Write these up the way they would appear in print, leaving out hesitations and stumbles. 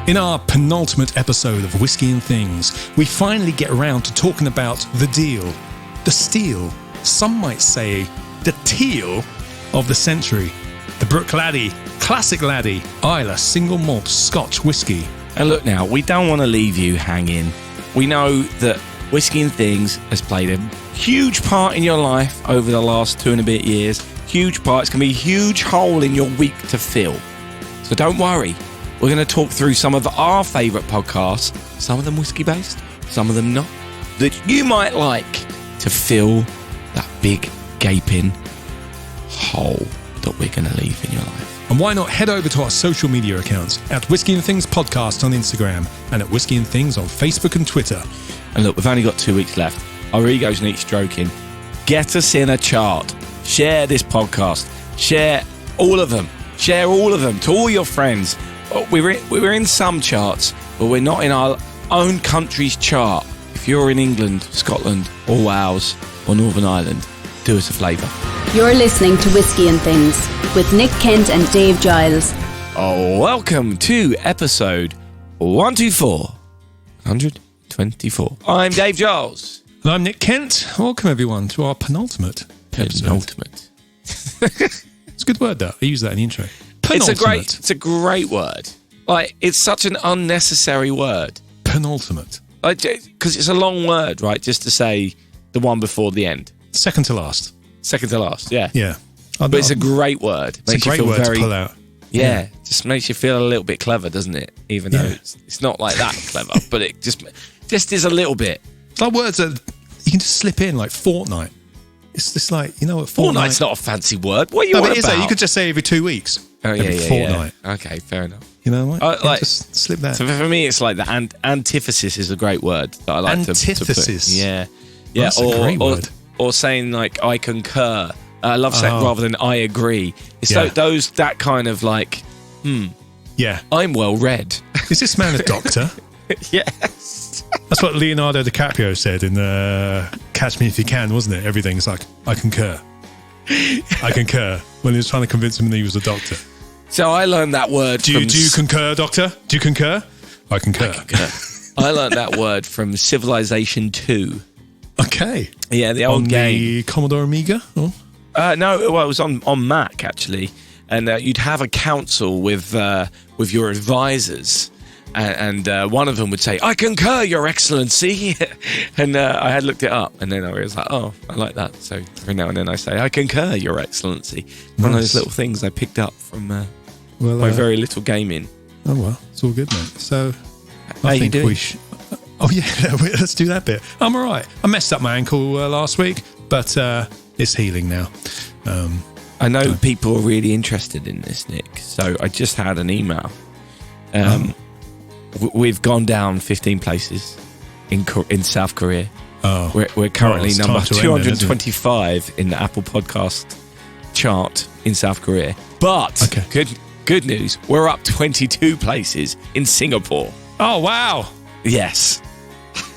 In our penultimate episode of Whisky and Things, we finally get around to talking about the deal, the steal, some might say the teal of the century, the Bruichladdich, Classic Laddie, Islay single malt Scotch whisky. And look now, we don't want to leave you hanging. We know that Whisky and Things has played a huge part in your life over the last 2 and a bit years. Huge part. It's going to be a huge hole in your week to fill. So don't worry. We're going to talk through some of our favourite podcasts, some of them whiskey-based, some of them not, that you might like to fill that big, gaping hole that we're going to leave in your life. And why not head over to our social media accounts at Whisky and Things Podcast on Instagram and at Whisky and Things on Facebook and Twitter. And look, we've only got 2 weeks left. Our egos need stroking. Get us in a chart. Share this podcast. Share all of them. Share all of them to all your friends. We're in some charts, but we're not in our own country's chart. If you're in England, Scotland, or Wales, or Northern Ireland, do us a favour. You're listening to Whisky and Things with Nick Kent and Dave Giles. Oh, welcome to episode 124. I'm Dave Giles. And I'm Nick Kent. Welcome everyone to our penultimate episode. Penultimate. It's a good word, though. I use that in the intro. It's a great word. Like, it's such an unnecessary word. Penultimate. Because it's a long word, right? Just to say the one before the end. Second to last. Second to last, yeah. Yeah. But it's a great word. It's a great word to pull out. Yeah, just makes you feel a little bit clever, doesn't it? Even though it's not like that clever, but it just is a little bit. It's like words that you can just slip in, like fortnight. It's just like, you know what, fortnight's not a fancy word. What are you on about? You could just say every 2 weeks. Oh, every fortnight. Yeah. Okay, fair enough. You know what? Just slip that. So for me, it's like the antithesis is a great word that I like to put. Antithesis? Yeah. That's a great word. Or saying like, I concur. I love saying rather than I agree. It's like that kind of like, yeah. I'm well read. Is this man a doctor? Yes. That's what Leonardo DiCaprio said in Catch Me If You Can, wasn't it? Everything's like, I concur. I concur. When he was trying to convince him that he was a doctor. So I learned that word Do you concur, doctor? Do you concur? I concur. I learned that word from Civilization 2. Okay. Yeah, the old game. The Commodore Amiga? Oh. No, well, it was on Mac, actually. And you'd have a council with your advisors. And one of them would say, I concur, Your Excellency. And I had looked it up. And then I was like, oh, I like that. So every now and then I say, I concur, Your Excellency. Nice. One of those little things I picked up from my very little gaming. Oh, well, it's all good, mate. So I think we should... Oh, yeah, let's do that bit. I'm all right. I messed up my ankle last week, but it's healing now. I know people are really interested in this, Nick. So I just had an email. We've gone down 15 places in South Korea. Oh, we're currently number 225 in the Apple Podcast chart in South Korea. But good news, we're up 22 places in Singapore. Oh, wow. Yes.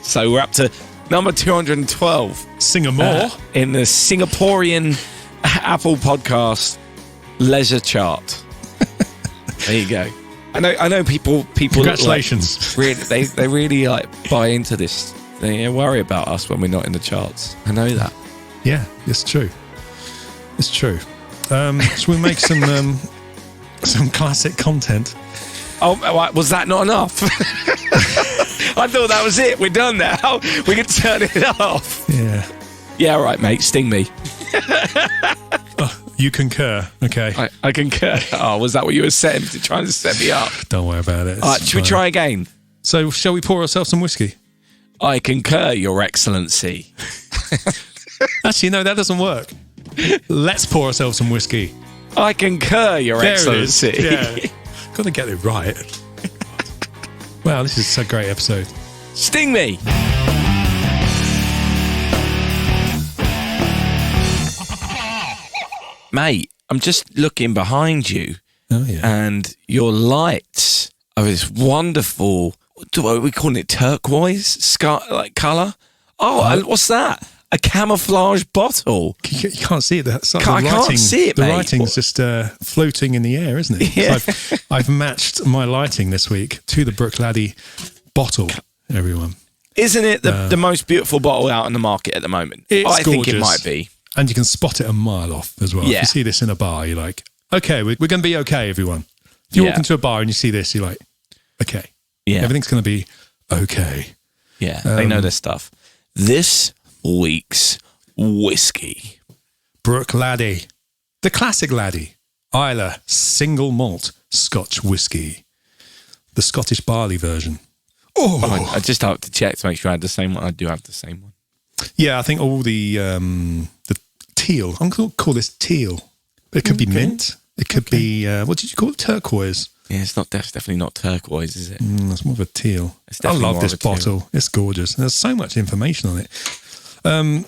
So we're up to number 212. Singapore? In the Singaporean Apple Podcast leisure chart. There you go. I know people. Congratulations. Like, really, they really like buy into this. They worry about us when we're not in the charts. I know that. Yeah, it's true. It's true. Should we make some classic content? Oh, was that not enough? I thought that was it. We're done now. We can turn it off. Yeah. Yeah, all right, mate. Sting me. You concur. Okay. I concur. Oh, was that what you were trying to set me up? Don't worry about it. All right, should we try again? So, shall we pour ourselves some whiskey? I concur, Your Excellency. Actually, no, that doesn't work. Let's pour ourselves some whiskey. I concur, Your Excellency. It is. Yeah. Got to get it right. Wow, this is a great episode. Sting me. Mate, I'm just looking behind you. Oh, yeah. And your lights are this wonderful, what are we calling it, turquoise like colour? Oh, what's that? a camouflage bottle. You can't see it. I can't see it, The mate. writing's just floating in the air, isn't it? Yeah. So I've matched my lighting this week to the Bruichladdich bottle, everyone. Isn't it the most beautiful bottle out in the market at the moment? It's think it gorgeous. might be. And you can spot it a mile off as well. Yeah. If you see this in a bar, you're like, okay, we're going to be okay, everyone. If you walk into a bar and you see this, you're like, okay. Yeah. Everything's going to be okay. Yeah, they know their stuff. This week's whiskey. Bruichladdich. The Classic Laddie. Islay single malt Scotch whiskey. The Scottish barley version. Oh, I just have to check to make sure I had the same one. I do have the same one. yeah, I think all the teal. I'm going to call this teal. It could be mint. It could be, what did you call it? Turquoise. Yeah, it's definitely not turquoise, is it? It's more of a teal. It's I definitely love more this of a teal. bottle. It's gorgeous. There's so much information on it.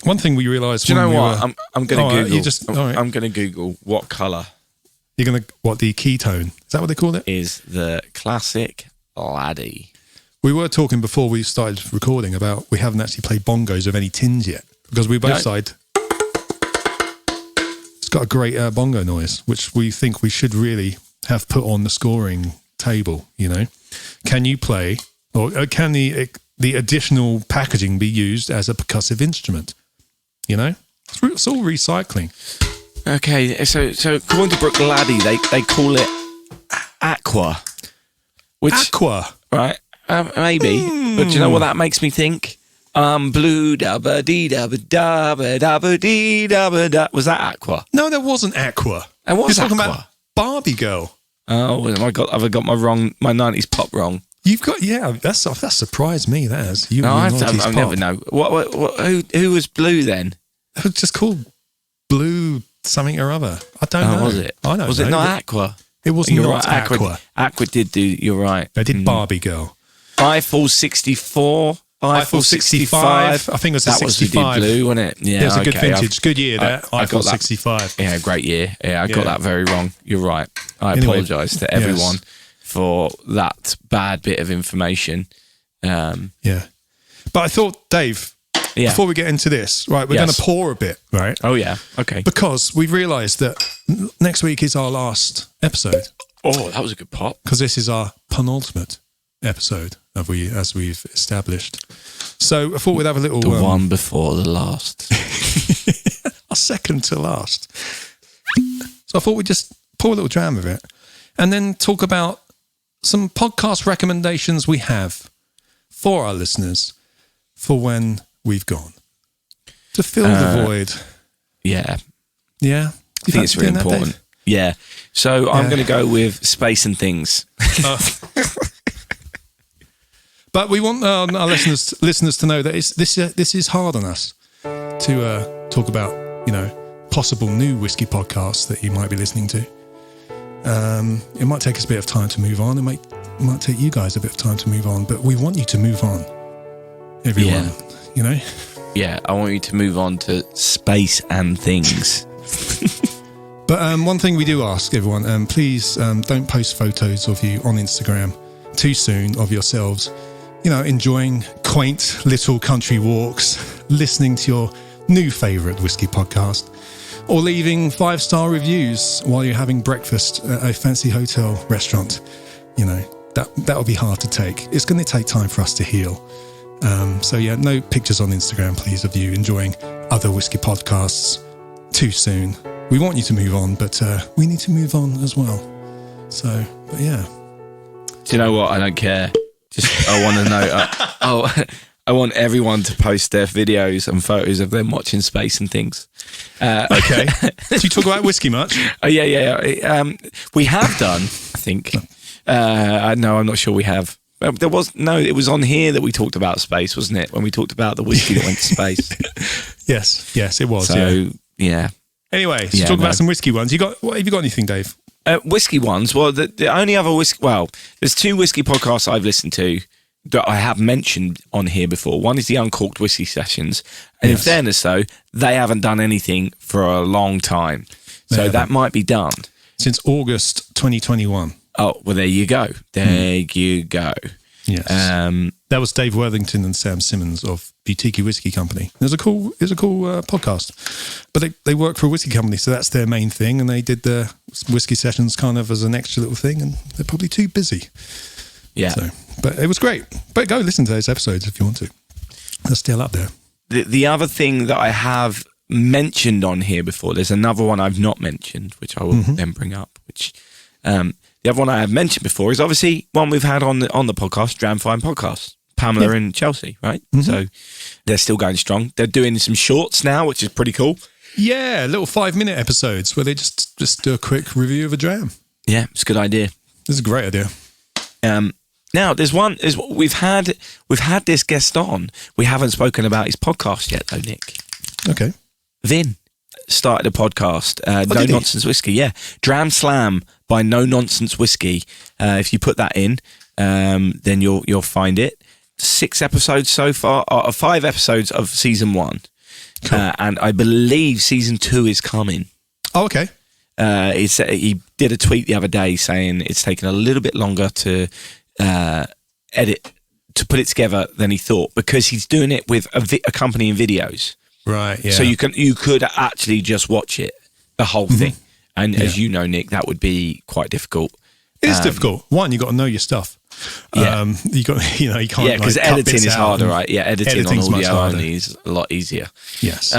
One thing we realised. Do you know what? I'm going to Google. all right. I'm going to Google what colour You're going to what the ketone? Is that what they call it? is the Classic Laddie. We were talking before we started recording about we haven't actually played bongos of any tins yet because we both side. It's got a great bongo noise, which we think we should really have put on the scoring table. You know, can you play or can the additional packaging be used as a percussive instrument? You know, it's all recycling. Okay, so according to Bruichladdich, they call it aqua. Which, Aqua. right? Maybe. But do you know what that makes me think? Blue dabba dee dabba dabba dabba dee dabba da. Was that aqua? No, there wasn't Aqua. And what's You're talking aqua? about Barbie Girl. Oh, have I got my 90s pop wrong? You've got that surprised me. That has you. No, I 90s pop. never know. Who was blue then? It was just called Blue something or other. I don't know. Was it? I don't know. Was it not aqua? It was You're not right, Aqua. Aqua did do. You're right. They did Barbie Girl. Eiffel 64. Eiffel 65. I think it was a that 65. Was blue, wasn't it? Yeah, It was a good okay, vintage. Good year, that. I Eiffel got that. 65. Yeah, great year. Yeah, I got that very wrong. You're right. I Anyway, apologise to everyone for that bad bit of information. Yeah. But I thought, Dave, Yeah. before we get into this, right, we're going to pour a bit, right? Oh, yeah. Okay. Because we've realised that next week is our last episode. Oh, that was a good pop. Because this is our penultimate episode, as we've established. So I thought we'd have a little... The one before the last. our second to last. So I thought we'd just pour a little dram of it and then talk about some podcast recommendations we have for our listeners for when we've gone. To fill the void. Yeah. Yeah? I think it's really important. Yeah. So I'm going to go with Space and Things. But we want our listeners to know that this is hard on us to talk about, possible new whiskey podcasts that you might be listening to. It might take us a bit of time to move on. It might take you guys a bit of time to move on, but we want you to move on, everyone. Yeah, I want you to move on to Space and Things. But one thing we do ask everyone, please don't post photos of you on Instagram too soon of yourselves, enjoying quaint little country walks, listening to your new favourite whiskey podcast, or leaving 5-star reviews while you're having breakfast at a fancy hotel restaurant. That'll be hard to take. It's going to take time for us to heal. So yeah, no pictures on Instagram, please, of you enjoying other whiskey podcasts too soon. We want you to move on, but we need to move on as well. So, but yeah. Do you know what? I don't care. I want to know. I want everyone to post their videos and photos of them watching Space and Things. Okay. Do you talk about whiskey much? Oh, yeah. We have done, I think. No, I'm not sure we have. It was on here that we talked about space, wasn't it? When we talked about the whiskey that went to space. Yes, it was. So, yeah. Anyway, so talk about some whiskey ones. Have you got anything, Dave? Whiskey ones. Well, the only other whiskey. Well, there's 2 whiskey podcasts I've listened to that I have mentioned on here before. One is the Uncorked Whiskey Sessions, and in fairness, though, they haven't done anything for a long time, so that might be done since August 2021. Oh well, there you go. You go. Yes. That was Dave Worthington and Sam Simmons of Boutique Whiskey Company. It was a cool podcast. But they work for a whiskey company, so that's their main thing. And they did the whiskey sessions kind of as an extra little thing, and they're probably too busy. Yeah. So, but it was great. But go listen to those episodes if you want to. They're still up there. The other thing that I have mentioned on here before, there's another one I've not mentioned, which I will then bring up, which... the other one I have mentioned before is obviously one we've had on the podcast, Dram Fine Podcast, Pamela and Chelsea, right? So they're still going strong. They're doing some shorts now, which is pretty cool. Yeah, little 5-minute episodes where they just do a quick review of a dram. Yeah, it's a good idea. It's a great idea. Now there's one. We've had this guest on. We haven't spoken about his podcast yet, though, Nick. Okay. Vin started a podcast, No Nonsense Whiskey. Yeah, Dram Slam by No Nonsense Whiskey. If you put that in, then you'll find it. 6 episodes so far, 5 episodes of season 1, cool. And I believe season 2 is coming. Oh, okay. He did a tweet the other day saying it's taken a little bit longer to edit, to put it together than he thought, because he's doing it with accompanying videos. Right, yeah. So you could actually just watch it, the whole thing. And as you know, Nick, that would be quite difficult. It is difficult. One, you got to know your stuff. Yeah. You can't. Yeah, because editing is harder, right? Yeah, editing on audio only is a lot easier. Yes.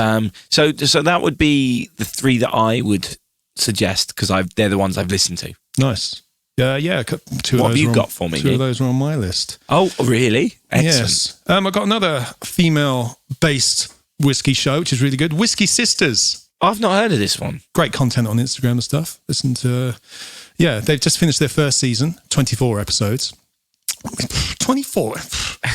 So that would be the 3 that I would suggest, because they're the ones I've listened to. Nice. Yeah. 2 what of those have you got for me? 2 of those are on my list. Oh, really? Excellent. Yes. I've got another female-based whiskey show, which is really good. Whiskey Sisters. I've not heard of this one. Great content on Instagram and stuff. Listen to, they've just finished their first season, 24 episodes. 24?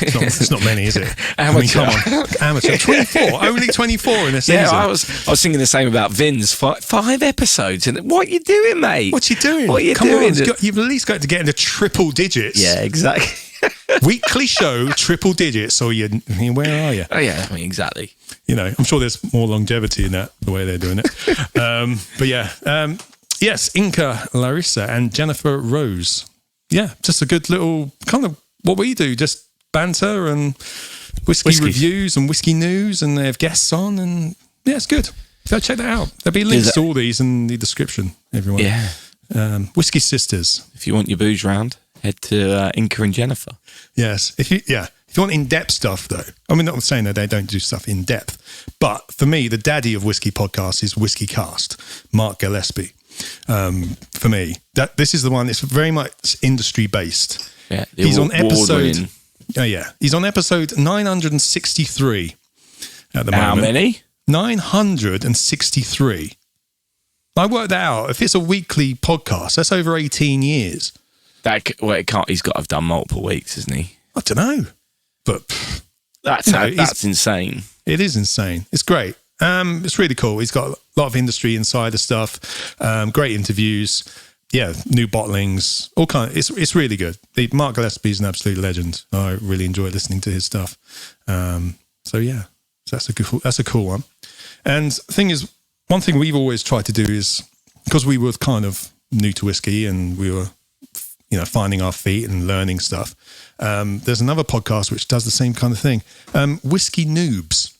It's not many, is it? Amateur. Come on. Amateur. 24. Only 24 in a season. Yeah, I was thinking the same about Vin's. 5 episodes. And what are you doing, mate? What are you doing? What are you Come doing? on, you've at least got to get into triple digits. Yeah, exactly. Weekly show, triple digits, or where are you? Oh, yeah, exactly. I'm sure there's more longevity in that, the way they're doing it. But yeah. Yes, Inca Larissa and Jennifer Rose. Yeah, just a good little kind of what we do, just banter and whiskey reviews and whiskey news, and they have guests on, and yeah, it's good. Go check that out. There'll be links to all these in the description, everyone. Yeah. Whiskey Sisters. If you want your booze round, head to Inca and Jennifer. Yes. If you want in-depth stuff, though, I mean, not saying that they don't do stuff in-depth, but for me, the daddy of whiskey podcasts is Whiskey Cast, Mark Gillespie. For me, this is the one that's very much industry-based. Yeah, he's on episode... Oh, yeah. He's on episode 963 at the moment. How many? 963. I worked that out. If it's a weekly podcast, that's over 18 years. It can't. He's got to have done multiple weeks, hasn't he? I don't know, but that's insane. It is insane. It's great. It's really cool. He's got a lot of industry insider stuff. Great interviews. Yeah, new bottlings. All kind. It's really good. Mark Gillespie is an absolute legend. I really enjoy listening to his stuff. So that's a cool one. And the thing is, one thing we've always tried to do is, because we were kind of new to whiskey and we were, finding our feet and learning stuff. There's another podcast which does the same kind of thing. Whiskey Noobs.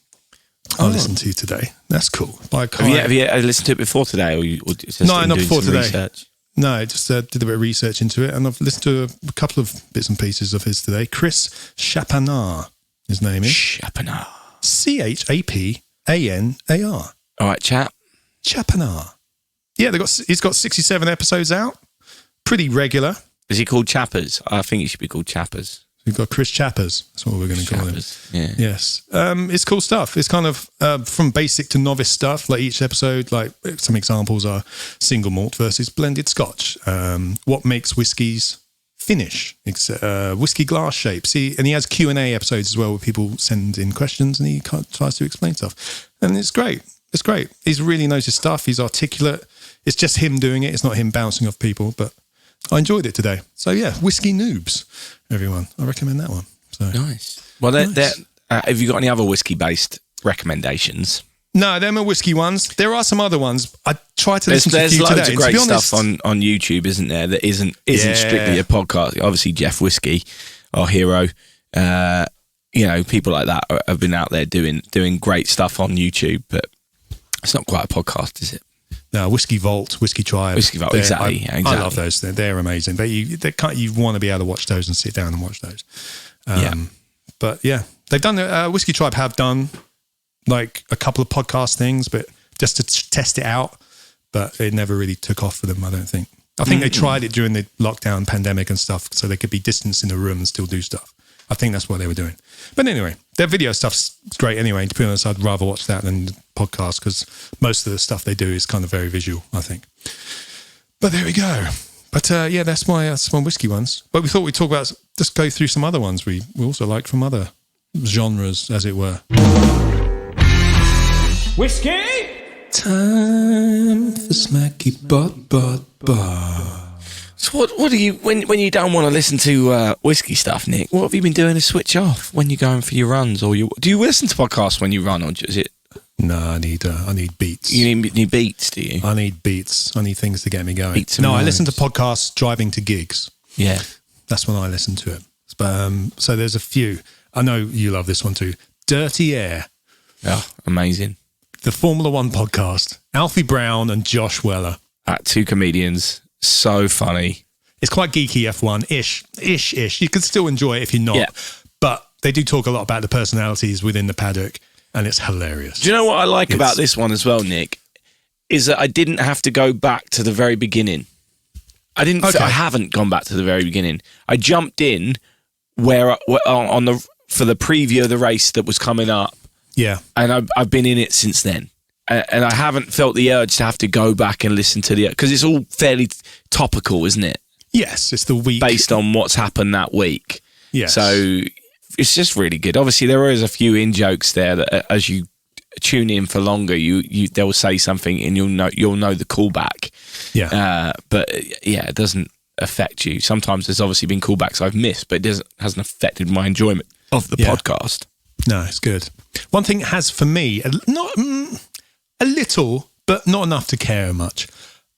I listened to today. That's cool. Have you listened to it before today, or just not before today. Research? No, I just did a bit of research into it, and I've listened to a couple of bits and pieces of his today. Chris Chapanar, his name is. Chapanar. Chapanar. All right, chap. Chapanar. Yeah, he's got 67 episodes out. Pretty regular. Is he called Chappers? I think he should be called Chappers. We've got Chris Chappers. That's what we're going to call him. Yeah. Yes. It's cool stuff. It's kind of from basic to novice stuff. Like each episode, like some examples are single malt versus blended Scotch. What makes whiskies finish? Whiskey glass shapes. And he has Q&A episodes as well, where people send in questions and he tries to explain stuff. And it's great. It's great. He really knows his stuff. He's articulate. It's just him doing it. It's not him bouncing off people, but I enjoyed it today. So yeah, Whiskey Noobs, everyone. I recommend that one. So nice. Well, have you got any other whiskey-based recommendations? No, they're my whiskey ones. There are some other ones. I tried to listen to a few today. There's loads of great stuff on YouTube, isn't there? That isn't strictly a podcast. Obviously, Jeff Whiskey, our hero, People like that have been out there doing great stuff on YouTube, but it's not quite a podcast, is it? No, Whiskey Vault, Whiskey Tribe. Whiskey Vault, exactly. I love those. They're amazing. You want to be able to watch those and sit down and watch those. But yeah, they've done, Whiskey Tribe have done like a couple of podcast things, but just to test it out, but it never really took off for them, I don't think. I think they tried it during the lockdown pandemic and stuff, so they could be distanced in the room and still do stuff. I think that's what they were doing. But anyway, their video stuff's great anyway. To be honest, I'd rather watch that than the podcast because most of the stuff they do is kind of very visual, I think. But there we go. But that's my whiskey ones. But we thought we'd talk about, just go through some other ones we also liked from other genres, as it were. Whiskey! Time for smacky bot. So what do you, when you don't want to listen to whiskey stuff, Nick, what have you been doing to switch off when you're going for your runs? Or do you listen to podcasts when you run, or is it? No, I need beats. You need beats, do you? I need beats. I need things to get me going. No, I listen to podcasts driving to gigs. Yeah. That's when I listen to it. But, so there's a few. I know you love this one too. Dirty Air. Oh, amazing. The Formula One podcast. Alfie Brown and Josh Weller. Two comedians. So funny. It's quite geeky F1-ish. You can still enjoy it if you're not. Yeah. But they do talk a lot about the personalities within the paddock, and it's hilarious. Do you know what I like about this one as well, Nick? Is that I didn't have to go back to the very beginning. I haven't gone back to the very beginning. I jumped in for the preview of the race that was coming up. Yeah. And I've been in it since then. And I haven't felt the urge to have to go back and listen to because it's all fairly topical, isn't it? Yes, it's the week. Based on what's happened that week. Yes. So it's just really good. Obviously, there is a few in-jokes there that as you tune in for longer, they'll say something and you'll know the callback. Yeah. But it doesn't affect you. Sometimes there's obviously been callbacks I've missed, but it hasn't affected my enjoyment of the podcast. No, it's good. One thing it has for me, a little, but not enough to care much.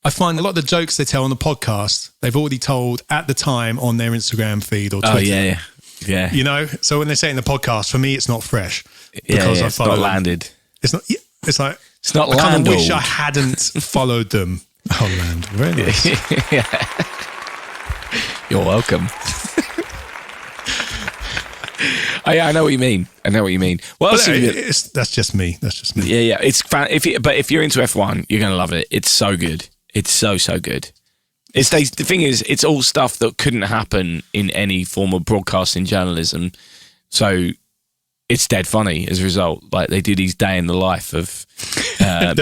I find a lot of the jokes they tell on the podcast, they've already told at the time on their Instagram feed or Twitter. Oh, yeah. You know, so when they say it in the podcast, for me, it's not fresh. Because it's not landed. It's not. It's like it's not. I kind of wish I hadn't followed them. Oh, land, very nice. Yeah. You're welcome. I know what you mean. What else? That's just me. Yeah. It's fan. If you're into F1, you're gonna love it. It's so good. It's so good. The thing is, it's all stuff that couldn't happen in any form of broadcasting journalism. So it's dead funny as a result. Like they do these day in the life of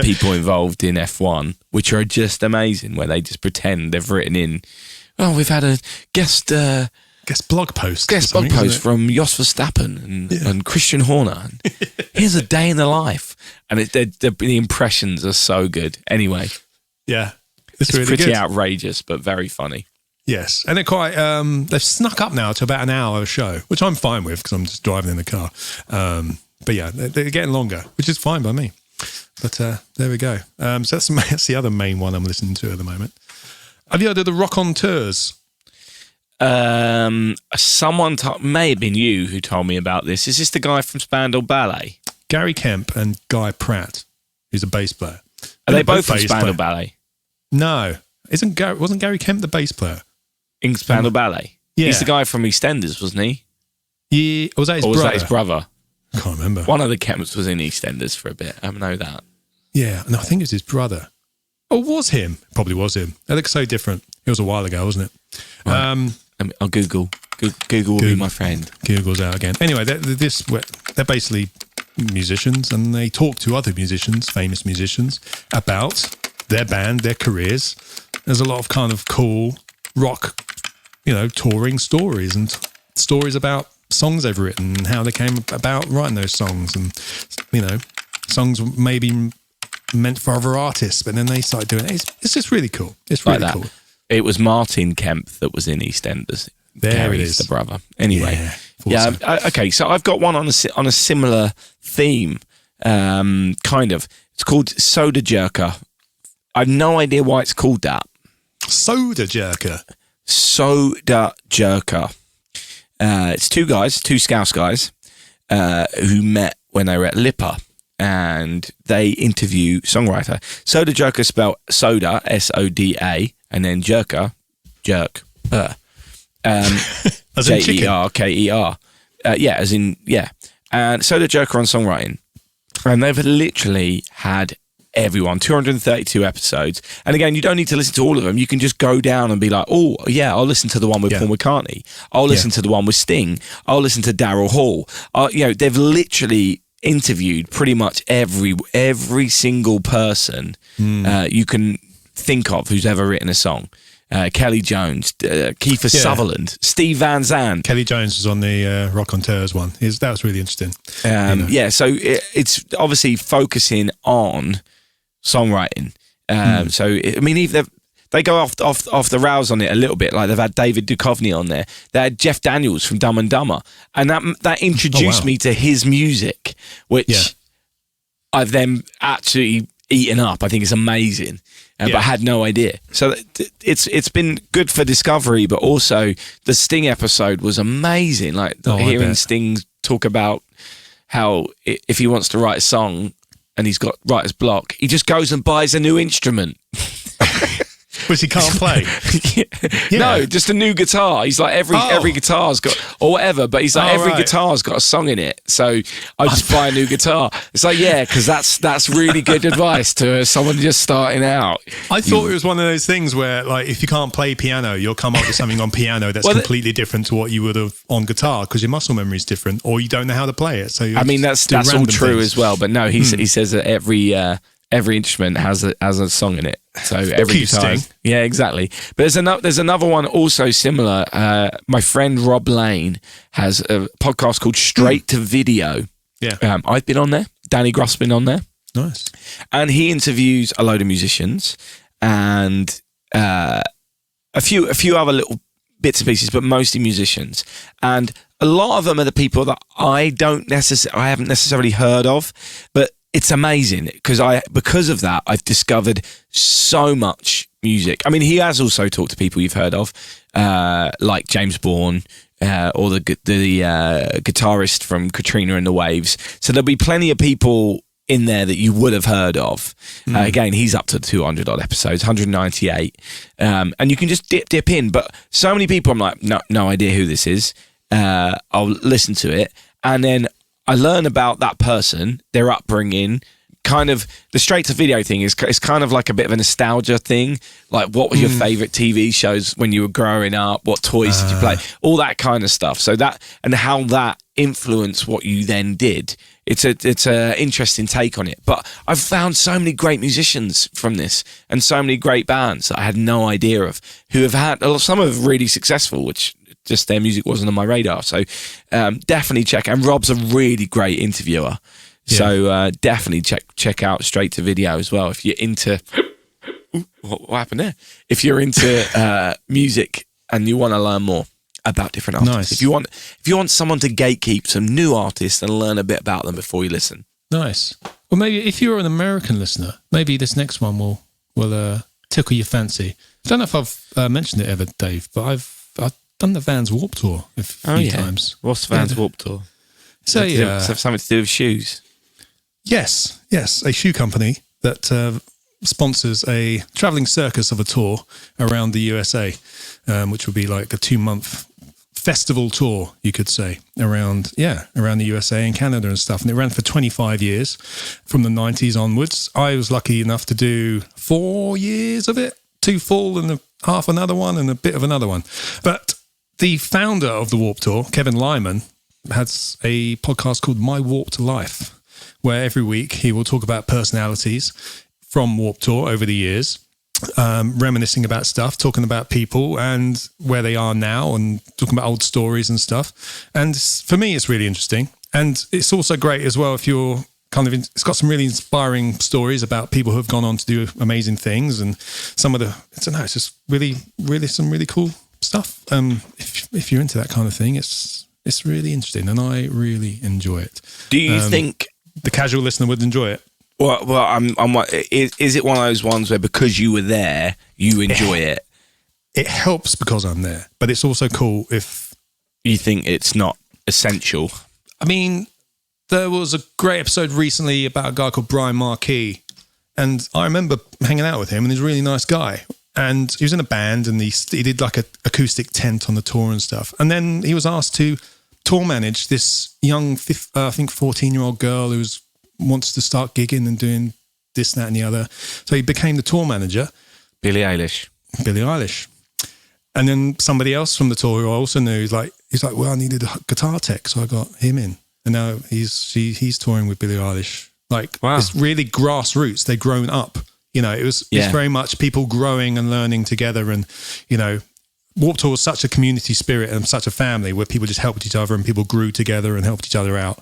people involved in F1, which are just amazing. Where they just pretend they've written in. Oh, we've had a guest blog post from Jos Verstappen and Christian Horner. Here's a day in the life, and the impressions are so good. Anyway, yeah, it's really pretty good. outrageous, but very funny. Yes, and they're quite. They've snuck up now to about an hour show, which I'm fine with because I'm just driving in the car. But yeah, they're getting longer, which is fine by me. But there we go. So that's the other main one I'm listening to at the moment. Have you heard of the Rock on Tours? Someone may have been you who told me about this. Is this the guy from Spandau Ballet? Gary Kemp and Guy Pratt, who's a bass player. Are they both from Spandau Ballet? No, wasn't Gary Kemp the bass player in Spandau Ballet? Yeah, he's the guy from EastEnders, wasn't he? Yeah, was that his brother? I can't remember. One of the Kemps was in EastEnders for a bit. I know that. Yeah, no, I think it was his brother. Oh, it was him. Probably was him. It looks so different. It was a while ago, wasn't it? Right. I'll Google. Google will be my friend. Google's out again. Anyway, they're basically musicians, and they talk to other musicians, famous musicians, about their band, their careers. There's a lot of kind of cool rock, touring stories and stories about songs they've written and how they came about writing those songs, and songs maybe meant for other artists, but then they started doing it. It's just really cool. It's really cool. It was Martin Kemp that was in EastEnders. There it is, the brother. Anyway, so. Okay. So I've got one on a similar theme, kind of. It's called Soda Jerker. I've no idea why it's called that. Soda Jerker. Soda Jerker. It's two Scouse guys, who met when they were at Lipper, and they interview songwriter. Soda Jerker, spelled Soda, S-O-D-A, and then Jerker, jerk, as in chicken. Jerker. And Soda Jerker on songwriting. And they've literally had everyone, 232 episodes. And again, you don't need to listen to all of them. You can just go down and be like, oh, yeah, I'll listen to the one with Paul McCartney. I'll listen to the one with Sting. I'll listen to Daryl Hall. They've literally interviewed pretty much every single person you can think of who's ever written a song. Kelly Jones, Kiefer Sutherland, Steve Van Zandt. Kelly Jones was on the Rock on Terroir's one. That was really interesting. So it's obviously focusing on songwriting. They go off the rails on it a little bit. Like they've had David Duchovny on there. They had Jeff Daniels from Dumb and Dumber, and that introduced me to his music, which I've then actually eaten up. I think it's amazing. But I had no idea. So it's been good for discovery, but also the Sting episode was amazing. Like hearing Sting talk about how if he wants to write a song and he's got writer's block, he just goes and buys a new instrument. Which he can't play. No, just a new guitar. He's like every guitar's got, or whatever, but he's like every guitar's got a song in it. So I just buy a new guitar. It's like, because that's really good advice to someone just starting out. I thought it was one of those things where, like, if you can't play piano, you'll come up with something on piano that's completely different to what you would have on guitar because your muscle memory is different, or you don't know how to play it. So that's all true as well. But no, he says that every instrument has a song in it. So every guitar. Yeah, exactly. But there's another one also similar. My friend Rob Lane has a podcast called Straight to Video. Yeah. I've been on there. Danny Groff's been on there. Nice. And he interviews a load of musicians and a few other little bits and pieces, but mostly musicians. And a lot of them are the people that I haven't necessarily heard of, but it's amazing because of that, I've discovered so much music. I mean, he has also talked to people you've heard of, like James Bourne, or the guitarist from Katrina and the Waves. So there'll be plenty of people in there that you would have heard of. Again, he's up to 200 odd episodes, 198. And you can just dip in. But so many people, I'm like, no idea who this is. I'll listen to it. And then I learn about that person, their upbringing. Kind of the straight to video thing is kind of like a bit of a nostalgia thing. Like, what were your favorite TV shows when you were growing up? What toys did you play? All that kind of stuff. So that, and how that influenced what you then did. It's a interesting take on it. But I've found so many great musicians from this, and so many great bands that I had no idea of, who have had, some are really successful, which just their music wasn't on my radar. So definitely check. And Rob's a really great interviewer. Yeah. So definitely check out Straight to Video as well if you're into. What happened there? If you're into music and you want to learn more about different artists, nice. If you want someone to gatekeep some new artists and learn a bit about them before you listen. Nice. Well, maybe if you're an American listener, maybe this next one will tickle your fancy. I don't know if I've mentioned it ever, Dave, but I've done the Vans Warped Tour a few times. What's the Vans Warped Tour? So does it have something to do with shoes? Yes, a shoe company that sponsors a travelling circus of a tour around the USA, which would be like a 2-month festival tour, you could say, around the USA and Canada and stuff. And it ran for 25 years, from the 90s onwards. I was lucky enough to do 4 years of it, 2 full and half another one and a bit of another one. But the founder of the Warped Tour, Kevin Lyman, has a podcast called My Warped Life, where every week he will talk about personalities from Warped Tour over the years, reminiscing about stuff, talking about people and where they are now, and talking about old stories and stuff. And for me, it's really interesting. And it's also great as well if you're it's got some really inspiring stories about people who have gone on to do amazing things, and some of it's just really, really some really cool stuff. If you're into that kind of thing, it's really interesting, and I really enjoy it. Do you think the casual listener would enjoy it? Well, is it one of those ones where because you were there, you enjoy it? It helps because I'm there, but it's also cool if you think it's not essential? I mean, there was a great episode recently about a guy called Brian Marquis, and I remember hanging out with him, and he's a really nice guy. And he was in a band, and he did like an acoustic tent on the tour and stuff. And then he was asked to tour manage this young, I think 14-year-old girl who wants to start gigging and doing this, that, and the other. So he became the tour manager. Billie Eilish. And then somebody else from the tour who I also knew, he's like, well, I needed a guitar tech, so I got him in. And now he's touring with Billie Eilish. Like, wow. It's really grassroots. They've grown up. You know, it's very much people growing and learning together. And, you know, Warped Tour was such a community spirit and such a family where people just helped each other and people grew together and helped each other out.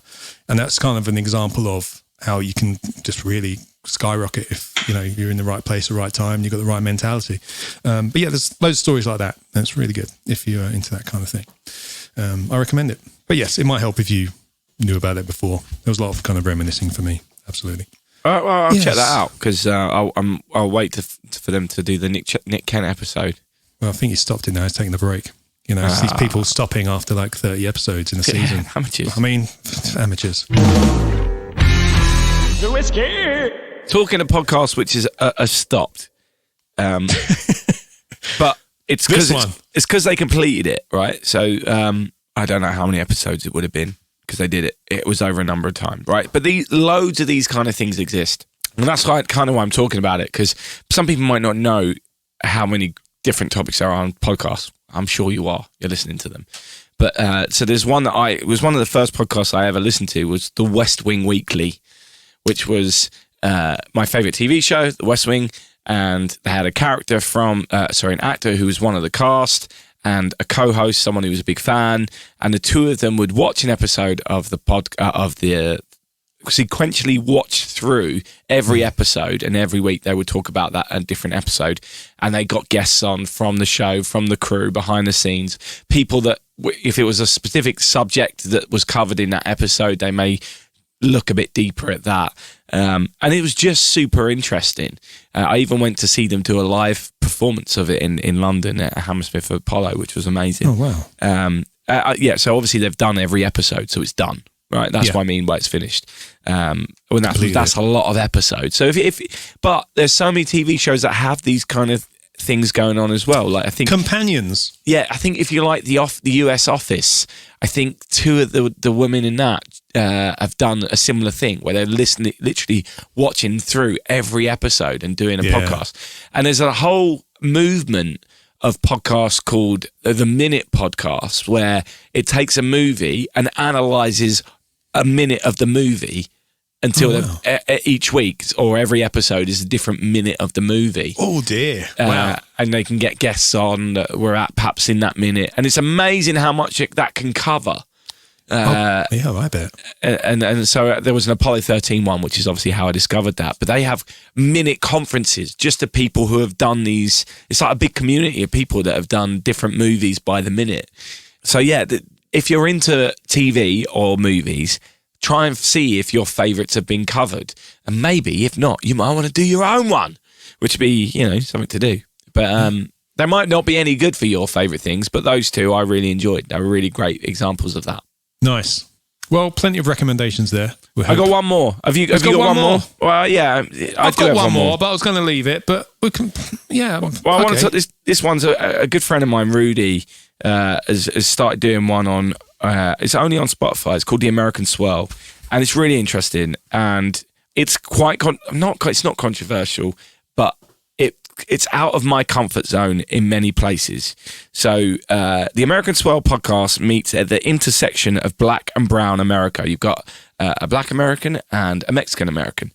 And that's kind of an example of how you can just really skyrocket if, you know, you're in the right place at the right time, you've got the right mentality. But yeah, there's loads of stories like that. And it's really good if you're into that kind of thing. I recommend it. But yes, it might help if you knew about it before. There was a lot of kind of reminiscing for me. Absolutely. Well, I'll check that out because I'll wait for them to do the Nick Kent episode. Well, I think he stopped it now. He's taking the break. You know, it's these people stopping after like 30 episodes in a season. Amateurs. I mean, amateurs. The whiskey. Talking a podcast which is stopped, but it's because they completed it, right? So I don't know how many episodes it would have been because they did it. It was over a number of times, right? But loads of these kind of things exist, and that's kind of why I'm talking about it, because some people might not know how many different topics there are on podcasts. I'm sure you are. You're listening to them. But so there's one that it was one of the first podcasts I ever listened to was the West Wing Weekly, which was my favourite TV show, The West Wing, and they had a character an actor who was one of the cast, and a co-host, someone who was a big fan, and the two of them would watch an episode of the sequentially watch through every episode, and every week they would talk about that a different episode, and they got guests on from the show, from the crew, behind the scenes, people that if it was a specific subject that was covered in that episode, they may look a bit deeper at that, and it was just super interesting. I even went to see them do a live performance of it in London at Hammersmith Apollo, which was amazing. Oh wow. So obviously they've done every episode, so it's done. Right, that's what I mean by it's finished. That's a lot of episodes. So but there's so many TV shows that have these kind of things going on as well. Like I think Companions. Yeah, I think if you like the US Office, I think two of the women in that have done a similar thing where they're literally watching through every episode and doing a podcast. And there's a whole movement of podcasts called the Minute Podcast, where it takes a movie and analyzes a minute of the movie until each week or every episode is a different minute of the movie. Oh dear. Wow. And they can get guests on that were at perhaps in that minute. And it's amazing how much that can cover. I bet. And so there was an Apollo 13 one, which is obviously how I discovered that. But they have minute conferences just to people who have done these. It's like a big community of people that have done different movies by the minute. So yeah, if you're into TV or movies, try and see if your favourites have been covered. And maybe, if not, you might want to do your own one, which would be, something to do. But they might not be any good for your favourite things, but those two I really enjoyed. They were really great examples of that. Nice. Well, plenty of recommendations there. I got one more. Have you got one more? Well, yeah, I've got one more, but I was going to leave it. But we can, yeah. Well, I want to. This one's a good friend of mine, Rudy, has started doing one on. It's only on Spotify. It's called The American Swirl, and it's really interesting. And it's quite it's not controversial, but it's out of my comfort zone in many places. So the American Swirl podcast meets at the intersection of Black and Brown America. You've got a Black American and a Mexican American.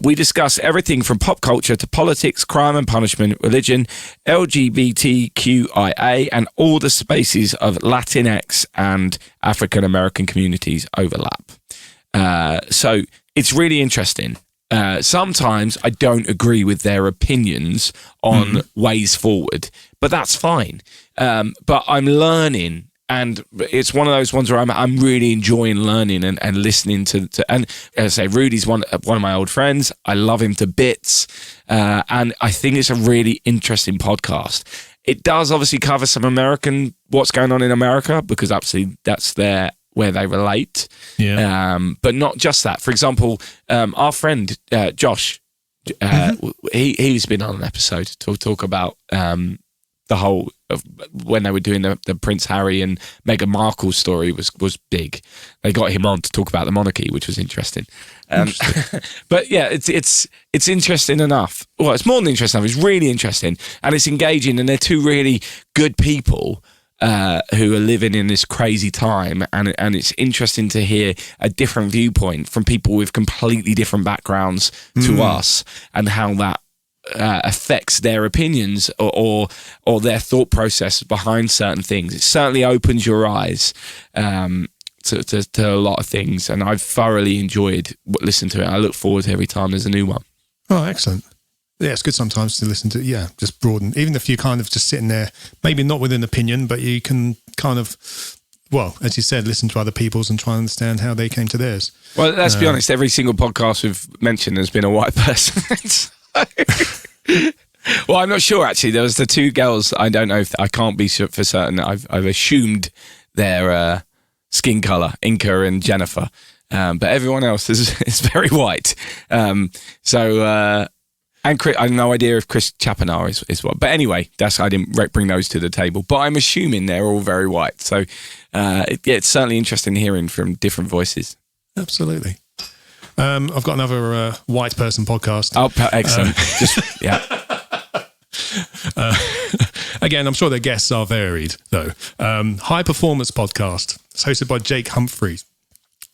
We discuss everything from pop culture to politics, crime and punishment, religion, LGBTQIA, and all the spaces of Latinx and African American communities overlap. So it's really interesting. Sometimes I don't agree with their opinions on ways forward, but that's fine. But I'm learning, and it's one of those ones where I'm really enjoying learning and listening to and as I say, Rudy's one of my old friends. I love him to bits, and I think it's a really interesting podcast. It does obviously cover some what's going on in America, because obviously that's where they relate. Yeah. But not just that. For example, our friend Josh, he's been on an episode to talk about the whole of when they were doing the Prince Harry and Meghan Markle story was big. They got him on to talk about the monarchy, which was interesting. But yeah, it's interesting enough. Well, it's more than interesting enough. It's really interesting, and it's engaging. And they're two really good people who are living in this crazy time, and it's interesting to hear a different viewpoint from people with completely different backgrounds to us, and how that affects their opinions or their thought process behind certain things. It certainly opens your eyes to a lot of things, and I've thoroughly enjoyed listening to it. I look forward to every time there's a new one. Oh, excellent. Yeah, it's good sometimes to listen to, just broaden. Even if you're kind of just sitting there, maybe not with an opinion, but you can kind of, well, as you said, listen to other people's and try and understand how they came to theirs. Well, let's be honest, every single podcast we've mentioned has been a white person. Well, I'm not sure, actually. There was the two girls, I don't know, I can't be sure for certain. I've assumed their skin colour, Inka and Jennifer. But everyone else is very white. And Chris, I have no idea if Chris Chapinar is what. But anyway, I didn't bring those to the table. But I'm assuming they're all very white. So it's certainly interesting hearing from different voices. Absolutely. I've got another white person podcast. Oh, excellent. Again, I'm sure their guests are varied, though. High Performance Podcast. It's hosted by Jake Humphreys.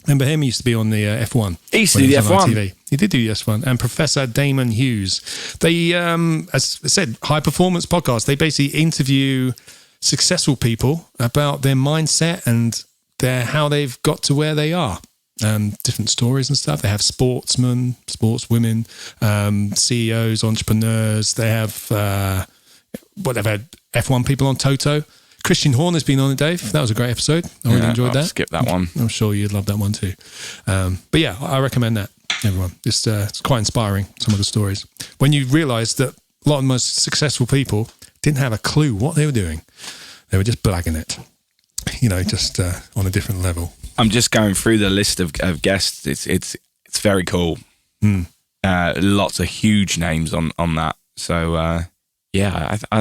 Remember him? He used to be on the F1. He used to do the F1. TV. He did do the F1. And Professor Damon Hughes. They, as I said, High Performance Podcast. They basically interview successful people about their mindset and how they've got to where they are. Different stories and stuff. They have sportsmen, sportswomen, CEOs, entrepreneurs. They have, they've had F1 people on Toto. Christian Horner's been on it, Dave. That was a great episode. I really enjoyed that. Skip that one. I'm sure you'd love that one too. But yeah, I recommend that, everyone. It's quite inspiring, some of the stories. When you realise that a lot of the most successful people didn't have a clue what they were doing. They were just blagging it, just on a different level. I'm just going through the list of guests. It's very cool. Lots of huge names on that. So I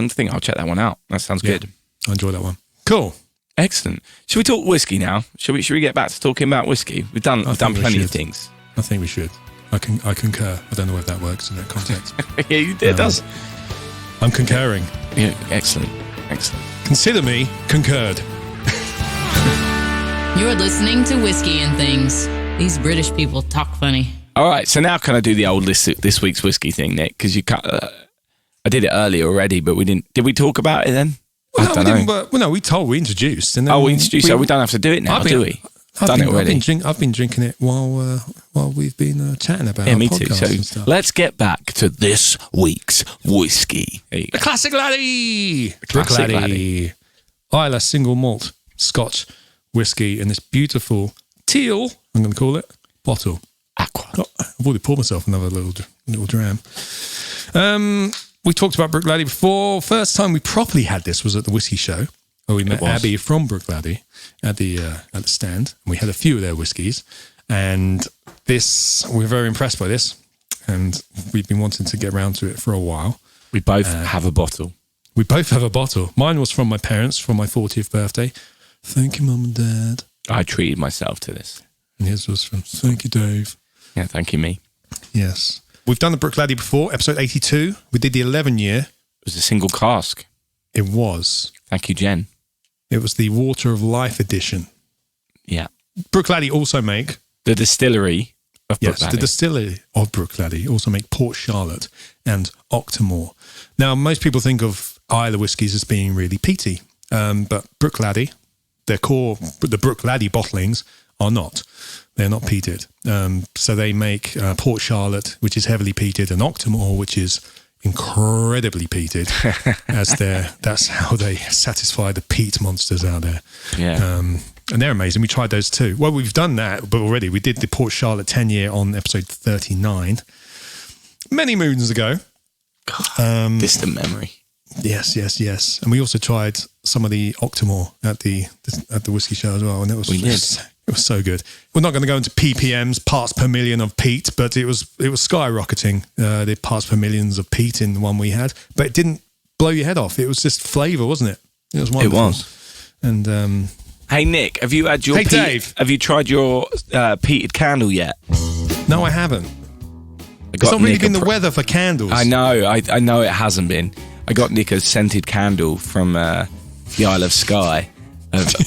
think I'll check that one out. That sounds good. I enjoy that one. Cool. Excellent. Should we talk whiskey now? Should we get back to talking about whiskey? We've done plenty of things. I think we should. I concur. I don't know if that works in that context. Yeah, it does. I'm concurring. Yeah, excellent. Consider me concurred. You're listening to Whisky and Things. These British people talk funny. All right, so now can I do the old this week's whiskey thing, Nick? Because I did it earlier already, but we didn't. Did we talk about it then? Well, I don't know. We introduced. And then we introduced. So we don't have to do it now, do we? Done it already. I've been drinking it while we've been chatting about our me podcast too. So and stuff. Let's get back to this week's whiskey. The Classic Laddie. Classic Laddie. Islay single malt Scotch whiskey in this beautiful teal, I'm going to call it, bottle. Aqua. Oh, I've already poured myself another little dram. We talked about Bruichladdich before. First time we properly had this was at the whiskey show, where we met Abby from Bruichladdich at the stand. And we had a few of their whiskies, and we're very impressed by this, and we've been wanting to get around to it for a while. We both have a bottle. We both have a bottle. Mine was from my parents for my 40th birthday. Thank you, Mum and Dad. I treated myself to this. And his was from thank you, Dave. Yeah, thank you, me. Yes. We've done the Bruichladdich before, episode 82. We did the 11 year. It was a single cask. It was. Thank you, Jen. It was the Water of Life edition. Yeah. Bruichladdich also make... The distillery of Bruichladdich. Yes, the distillery of Bruichladdich also make Port Charlotte and Octomore. Now, most people think of Islay whiskies as being really peaty, but Bruichladdich, the Bruichladdich bottlings are not. They're not peated. So they make Port Charlotte, which is heavily peated, and Octomore, which is incredibly peated, that's how they satisfy the peat monsters out there. Yeah. And they're amazing. We tried those too. Well, we've done that, but already we did the Port Charlotte 10 year on episode 39. Many moons ago. Distant memory. Yes. And we also tried some of the Octomore at the whiskey show as well, and it was so good. We're not going to go into ppms, parts per million of peat, but it was skyrocketing the parts per millions of peat in the one we had. But it didn't blow your head off. It was just flavour, wasn't it? It was wonderful. It was. And hey Nick, have you had your Dave, have you tried your peated candle yet? No, I haven't. It's not really been the weather for candles. I know it hasn't been. I got Nick a scented candle from the Isle of Skye.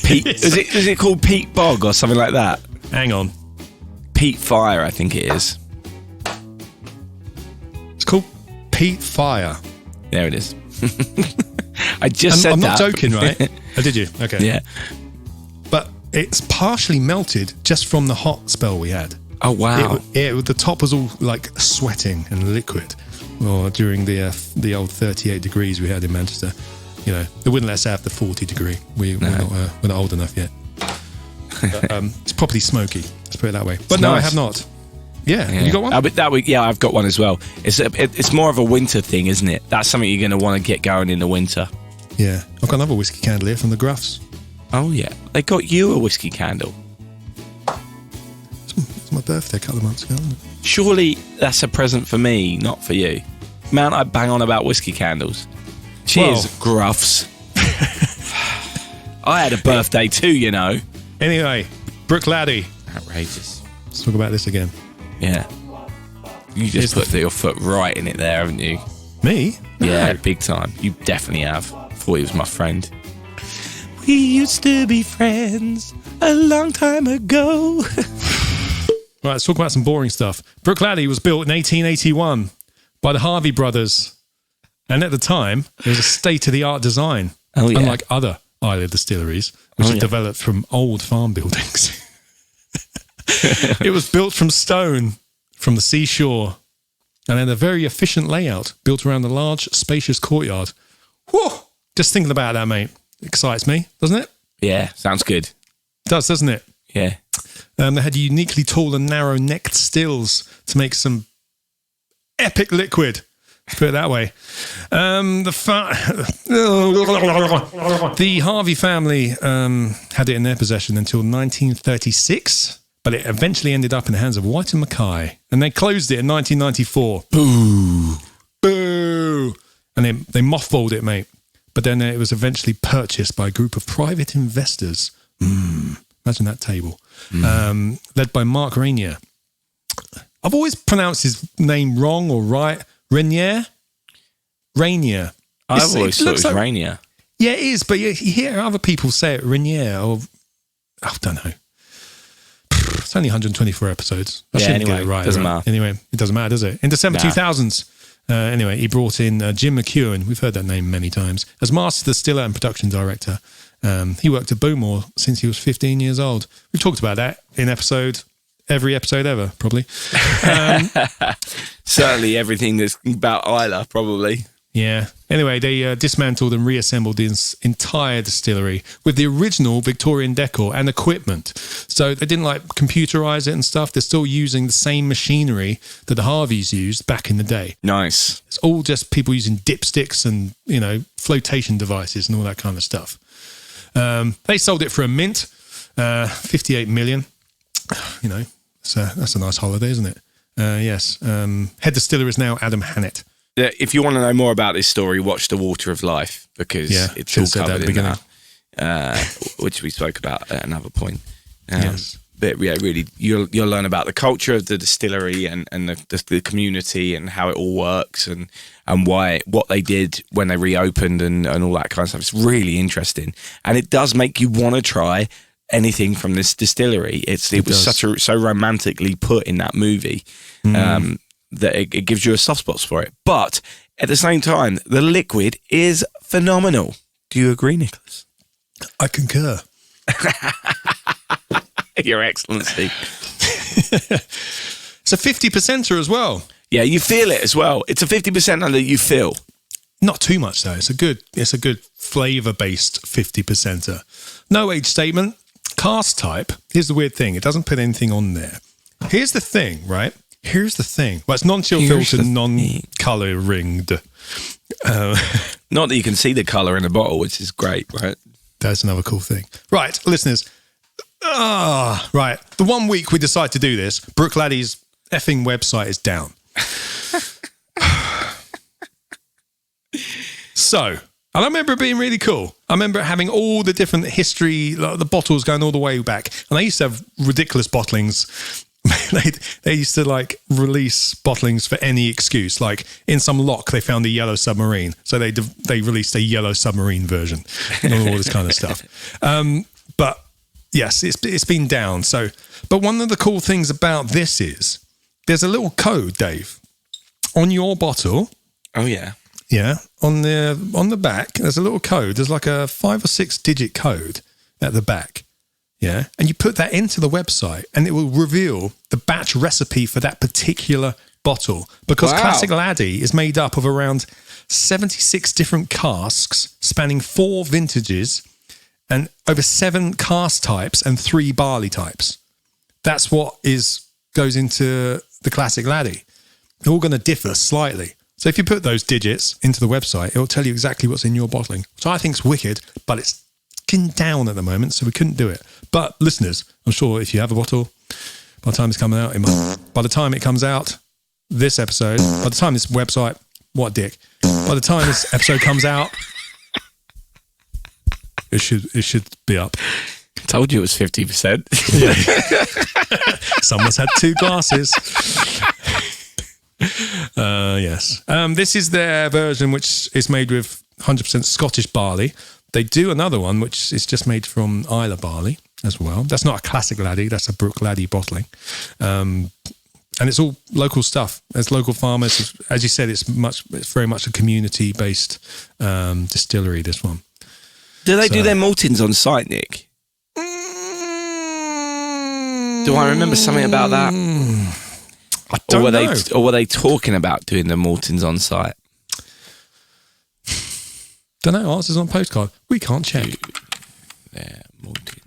Peat, is it called Peat Bog or something like that? Hang on. Peat Fire, I think it is. It's called Peat Fire. There it is. I just said that. I'm not joking, right? Oh, did you? Okay. Yeah. But it's partially melted just from the hot spell we had. Oh, wow. The top was all like sweating and liquid. Or during the old 38 degrees we had in Manchester. You know, they wouldn't let us have the 40 degree. We're not old enough yet. But, it's properly smoky. Let's put it that way. But no, I have not. Yeah. You got one? I've got one as well. It's more of a winter thing, isn't it? That's something you're going to want to get going in the winter. Yeah. I've got another whiskey candle here from the Gruffs. Oh, yeah. They got you a whiskey candle. It's my birthday a couple of months ago, wasn't it? Surely that's a present for me, not for you. Man, I bang on about whiskey candles. Cheers, Gruffs. I had a birthday too, you know. Anyway, Bruichladdich. Outrageous. Let's talk about this again. Yeah. You just put your foot right in it there, haven't you? Me? Yeah, big time. You definitely have. Thought he was my friend. We used to be friends a long time ago. Right, let's talk about some boring stuff. Bruichladdich was built in 1881 by the Harvey brothers. And at the time, it was a state-of-the-art design. Oh, yeah. Unlike other Islay distilleries, which are developed from old farm buildings. It was built from stone from the seashore and had a very efficient layout built around a large, spacious courtyard. Whoa! Just thinking about that, mate, excites me, doesn't it? Yeah, sounds good. It does, doesn't it? Yeah. They had uniquely tall and narrow-necked stills to make some epic liquid. Put it that way. The Harvey family had it in their possession until 1936, but it eventually ended up in the hands of White and Mackay, and they closed it in 1994. Boo! And they mothballed it, mate. But then it was eventually purchased by a group of private investors. Imagine that table. Led by Mark Rainier. I've always pronounced his name wrong or right. Rainier. I've always thought it was like, Rainier. Yeah, it is, but you hear other people say it Rainier, or I don't know. It's only 124 episodes. I shouldn't get it right. Doesn't matter. Anyway, it doesn't matter, does it? In December 2000s, anyway, he brought in Jim McEwen, we've heard that name many times, as master distiller and production director. He worked at Bowmore since he was 15 years old. We've talked about that in every episode ever, probably. Certainly everything that's about Islay, probably. Yeah. Anyway, they dismantled and reassembled the entire distillery with the original Victorian decor and equipment. So they didn't computerize it and stuff. They're still using the same machinery that the Harveys used back in the day. Nice. It's all just people using dipsticks and, flotation devices and all that kind of stuff. They sold it for a mint, 58 million. That's a nice holiday, isn't it? Yes. Head distiller is now Adam Hannett. If you want to know more about this story, watch The Water of Life, because it's all covered in that, which we spoke about at another point. Yes. But yeah, really, you'll learn about the culture of the distillery and the community and how it all works and what they did when they reopened and all that kind of stuff. It's really interesting, and it does make you want to try anything from this distillery. It was so romantically put in that movie that it gives you a soft spot for it. But at the same time, the liquid is phenomenal. Do you agree, Nicholas? I concur. Your Excellency. It's a 50%er as well. Yeah, you feel it as well. It's a 50% that you feel. Not too much though. It's a good flavour-based 50%er. No age statement. Cask type. Here's the weird thing. It doesn't put anything on there. Here's the thing, right? Here's the thing. Well, it's non-chill filtered, non-colouringed. Not that you can see the colour in the bottle, which is great, right? That's another cool thing. Right, listeners. Right. The 1 week we decide to do this, Bruichladdic's effing website is down. So, and I remember it being really cool. I remember having all the different history, like the bottles going all the way back. And they used to have ridiculous bottlings. They used to like release bottlings for any excuse. Like in some lock, they found a yellow submarine. So they released a yellow submarine version and all this kind of stuff. But yes, it's been down. So, but one of the cool things about this is there's a little code, Dave, on your bottle. Oh, yeah. Yeah, on the back, there's a little code. There's like a 5 or 6 digit code at the back. Yeah, and you put that into the website, and it will reveal the batch recipe for that particular bottle. Because Classic Laddie is made up of around 76 different casks, spanning 4 vintages, and over 7 cask types and 3 barley types. That's what goes into the Classic Laddie. They're all going to differ slightly. So if you put those digits into the website, it'll tell you exactly what's in your bottling. So I think it's wicked, but it's getting down at the moment, so we couldn't do it. But listeners, I'm sure if you have a bottle, by the time it's coming out, by the time it comes out, this episode, by the time this website, what a dick. By the time this episode comes out, it should be up. Told you it was 50%. Yeah. Someone's had 2 glasses. Yes. This is their version, which is made with 100% Scottish barley. They do another one, which is just made from Islay barley as well. That's not a Classic Laddie, that's a Bruichladdich bottling. And it's all local stuff. There's local farmers. As you said, it's very much a community-based distillery, this one. Do they do their maltings on site, Nick? Do I remember something about that? I don't know. Or were they talking about doing the maltings on site? Don't know. Answers on postcard. We can't check. Yeah, malting.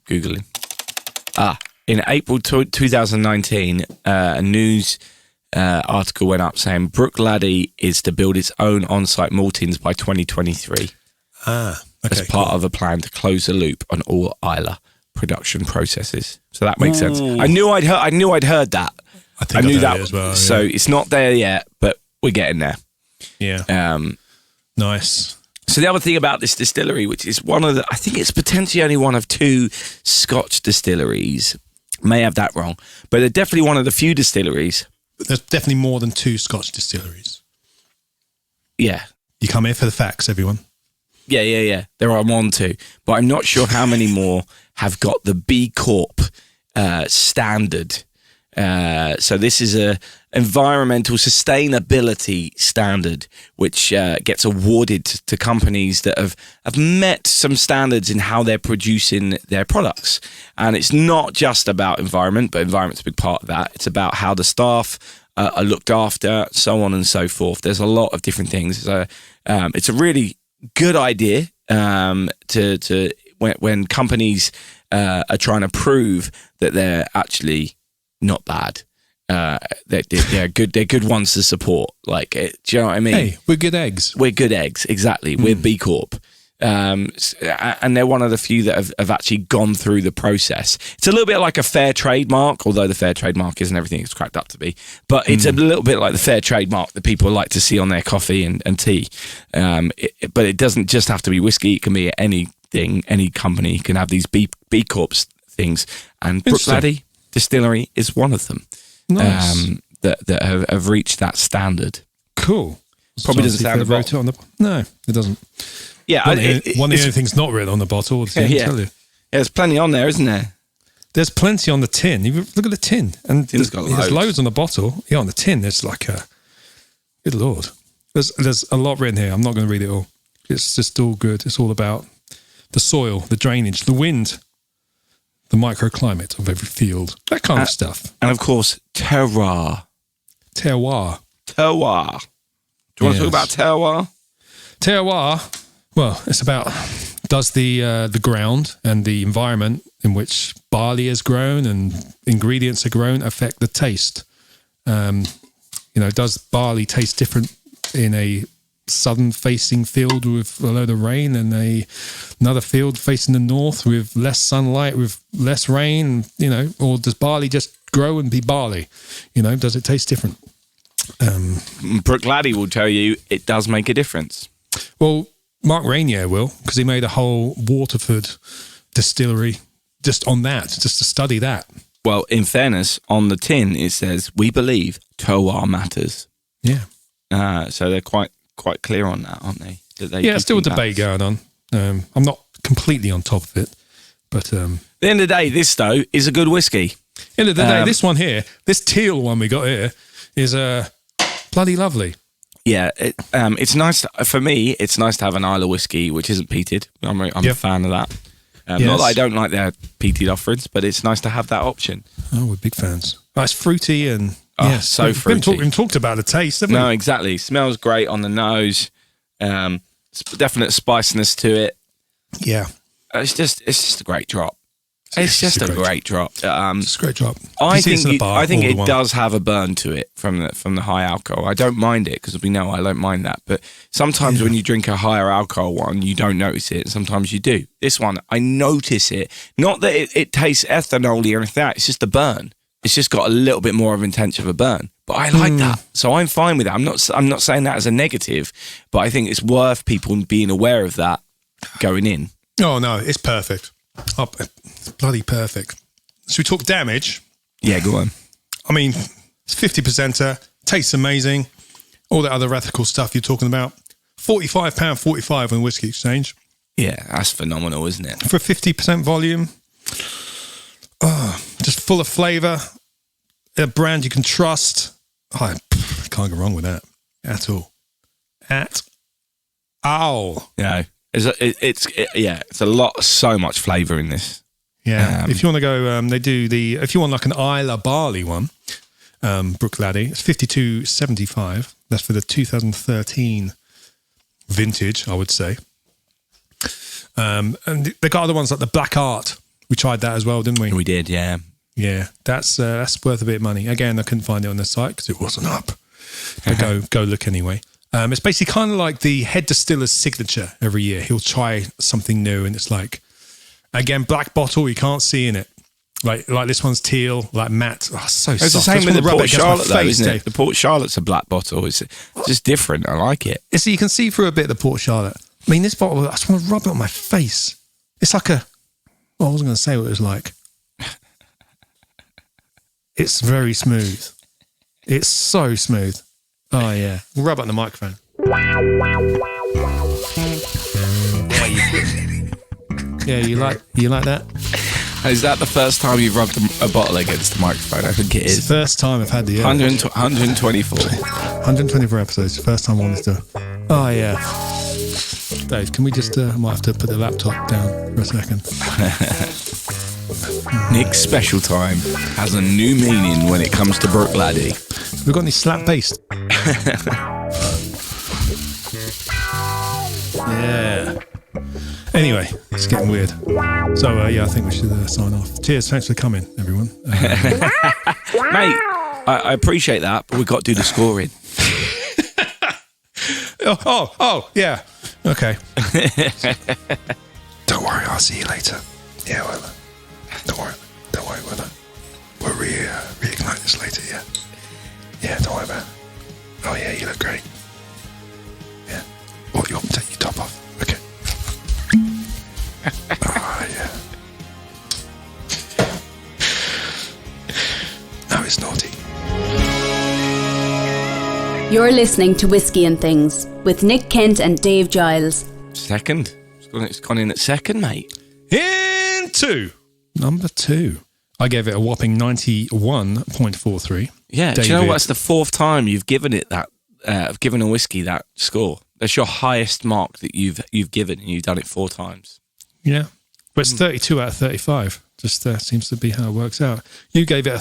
Googling. In April 2019, a news article went up saying Bruichladdich is to build its own on-site maltings by 2023. Okay, as part of a plan to close the loop on all Islay production processes. So that makes sense. I knew I'd heard that. I knew that as well. So it's not there yet, but we're getting there. Yeah. Nice. So the other thing about this distillery, which is I think it's potentially only one of 2 Scotch distilleries. May have that wrong, but they're definitely one of the few distilleries. There's definitely more than 2 Scotch distilleries. Yeah. You come here for the facts, everyone. Yeah. There are 1, 2, but I'm not sure how many more have got the B Corp standard. So this is a environmental sustainability standard, which gets awarded to companies that have met some standards in how they're producing their products. And it's not just about environment, but environment's a big part of that. It's about how the staff are looked after, so on and so forth. There's a lot of different things. So it's a really good idea to when companies are trying to prove that they're actually not bad. They're good. They're good ones to support. Like, do you know what I mean? Hey, we're good eggs. We're good eggs. Exactly. We're B Corp. And they're one of the few that have actually gone through the process. It's a little bit like a fair trade mark, although the fair trade mark isn't everything it's cracked up to be. But it's a little bit like the fair trade mark that people like to see on their coffee and tea. But it doesn't just have to be whiskey. It can be anything. Any company can have these B Corp things. And Bruichladdich Distillery is one of them. Nice. That have reached that standard. Cool. Probably doesn't sound about. No, it doesn't. Yeah, one of the only things not written on the bottle. Tell you. Yeah, there's plenty on there, isn't there? There's plenty on the tin. Look at the tin, and there's loads on the bottle. Yeah, on the tin, there's like a good lord. There's a lot written here. I'm not going to read it all. It's just all good. It's all about the soil, the drainage, the wind, the microclimate of every field, that kind of stuff, and of course, terroir. Terroir. Do you want to talk about terroir? Terroir. Well, it's about does the ground and the environment in which barley is grown and ingredients are grown affect the taste? Does barley taste different in a southern-facing field with a load of rain, and another field facing the north with less sunlight, with less rain, or does barley just grow and be barley? Does it taste different? Bruichladdich will tell you it does make a difference. Well, Mark Rainier will, because he made a whole Waterford distillery just on that, just to study that. Well, in fairness, on the tin it says, "We believe terroir matters." Yeah. So they're quite clear on that, aren't they? Still a debate going on. I'm not completely on top of it, but at the end of the day, this though is a good whiskey. End of the day, this one here, this teal one we got here, is bloody lovely. Yeah, it's nice for me. It's nice to have an Islay whiskey which isn't peated. I'm a fan of that. Not that I don't like their peated offerings, but it's nice to have that option. Oh, we're big fans. It's fruity and so fruity. We've talked about the taste, haven't we? No, exactly. Smells great on the nose. Definite spiciness to it. Yeah, it's just a great drop. It's just a great drop. It's a great drop. I think it does have a burn to it from the high alcohol. I don't mind it because we know I don't mind that. But sometimes when you drink a higher alcohol one, you don't notice it. Sometimes you do. This one, I notice it. Not that it tastes ethanol-y or anything like that. It's just the burn. It's just got a little bit more of intense of a burn. But I like that, so I'm fine with that. I'm not saying that as a negative, but I think it's worth people being aware of that going in. Oh no, it's perfect. It's bloody perfect. So we talk damage. Yeah, go on. I mean, it's 50%, tastes amazing, all that other ethical stuff you're talking about. £45.45 on Whisky Exchange. Yeah, that's phenomenal, isn't it? For 50% volume. Just full of flavour. A brand you can trust. I can't go wrong with that at all. At all. Yeah. It's a lot, so much flavour in this. Yeah. If you want to go, they do if you want like an Islay barley one, Bruichladdich, it's $52.75. That's for the 2013 vintage, I would say. And they got other ones like the Black Art. We tried that as well, didn't we? We did, yeah. Yeah, that's worth a bit of money. Again, I couldn't find it on the site because it wasn't up. But go look anyway. It's basically kind of like the head distiller's signature every year. He'll try something new, and it's like, again, black bottle, you can't see in it. Like this one's teal, like matte. Oh, so it's soft. The same with the Port Charlotte, though, isn't it? Dave. The Port Charlotte's a black bottle. It's just different. I like it. So you can see through a bit of the Port Charlotte. I mean, this bottle, I just want to rub it on my face. It's like I wasn't going to say what it was like. It's very smooth. It's so smooth. Oh, yeah. We'll rub it on the microphone. Yeah, you like that? Is that the first time you've rubbed a bottle against the microphone? I think it is. It's the first time I've had the 124. 124 episodes. First time on this do. Oh, yeah. Dave, can we just... I might have to put the laptop down for a second. Nick's special time has a new meaning when it comes to Bruichladdich. We've got any slap bass? Yeah. Anyway, it's getting weird. So, I think we should sign off. Cheers. Thanks for coming, everyone. Mate, I appreciate that, but we've got to do the scoring. Oh, yeah. Okay. Don't worry, I'll see you later. Yeah, well, don't worry, we'll reignite this later, yeah? Yeah, don't worry about it. Oh, yeah, you look great. Yeah. What, you want me to take your top off? Okay. Oh, yeah. No, it's naughty. You're listening to Whisky and Things with Nick Kent and Dave Giles. Second. It's gone in at second, mate. Number 2. I gave it a whopping 91.43. Yeah, David. do you know what's the fourth time you've given it that? Given a whiskey that score? That's your highest mark that you've given, and you've done it 4 times. Yeah, but it's 32 out of 35. Just seems to be how it works out. You gave it a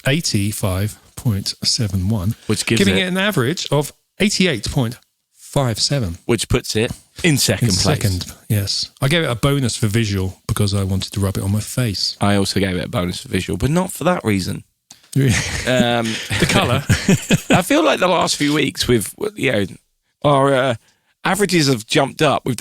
85.71, which gives giving it an average of 88.57, which puts it in second place. Second, yes. I gave it a bonus for visual because I wanted to rub it on my face. I also gave it a bonus for visual, but not for that reason. The colour. I feel like the last few weeks our averages have jumped up. We've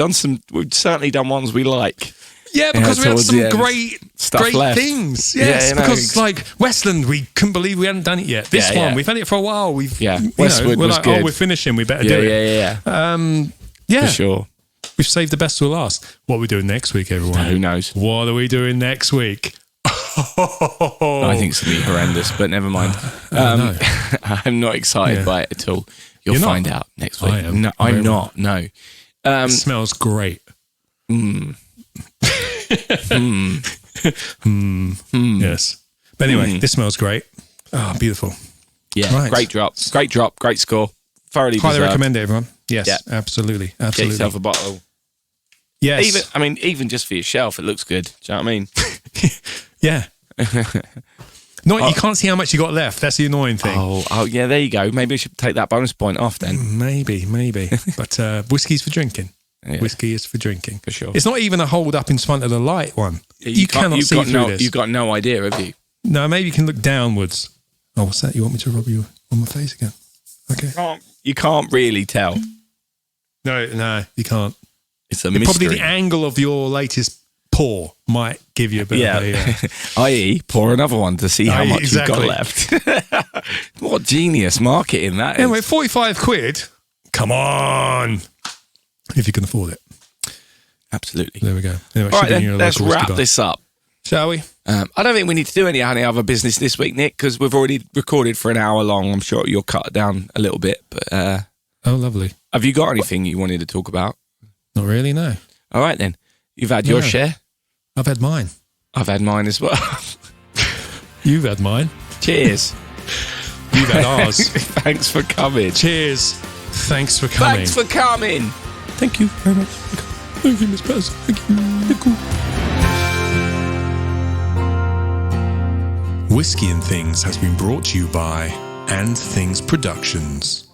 certainly done ones we like. Yeah, because we had towards some the end. great Stuff left. things. Yes, because like Westland, we couldn't believe we hadn't done it yet. This one, we've had it for a while. Westwood we're was like, good. oh, we're finishing. We better do it. Yeah. For sure. We've saved the best to last. What are we doing next week, everyone? Who knows? What are we doing next week? I think it's going to be horrendous, but never mind. No. I'm not excited by it at all. You'll find out next week. I am. No, I'm not. No. It smells great. Yes. But anyway, this smells great. Oh, beautiful. Yeah. Right. Great drop. Great score. Thoroughly Highly deserved. recommend it, everyone. Yes, Yeah. absolutely. Get yourself a bottle. Yes. Even just for your shelf, it looks good. Do you know what I mean? Yeah. You can't see how much you got left. That's the annoying thing. Oh, yeah, there you go. Maybe I should take that bonus point off then. Maybe. But whiskey's for drinking. Yeah. Whiskey is for drinking. For sure. It's not even a hold up in front of the light one. You cannot see through this. You've got no idea, have you? No, maybe you can look downwards. Oh, what's that? You want me to rub you on my face again? Okay. You can't really tell. No, you can't. It's a mystery. Probably the angle of your latest pour might give you a bit of a... i.e. pour another one to see how much you've got left. What genius marketing that is. Anyway, 45 quid. Come on. If you can afford it. Absolutely. There we go. Anyway, all right, then, let's wrap this up. Shall we? I don't think we need to do any other business this week, Nick, because we've already recorded for an hour long. I'm sure you'll cut it down a little bit. But oh, lovely. Have you got anything you wanted to talk about? Not really, no. All right, then. You've had your share. I've had mine. I've had mine as well. You've had mine. Cheers. You've had ours. Thanks for coming. Cheers. Thanks for coming. Thanks for coming. Thank you very much. Thank you, Miss Pez. Thank you. Whisky and Things has been brought to you by And Things Productions.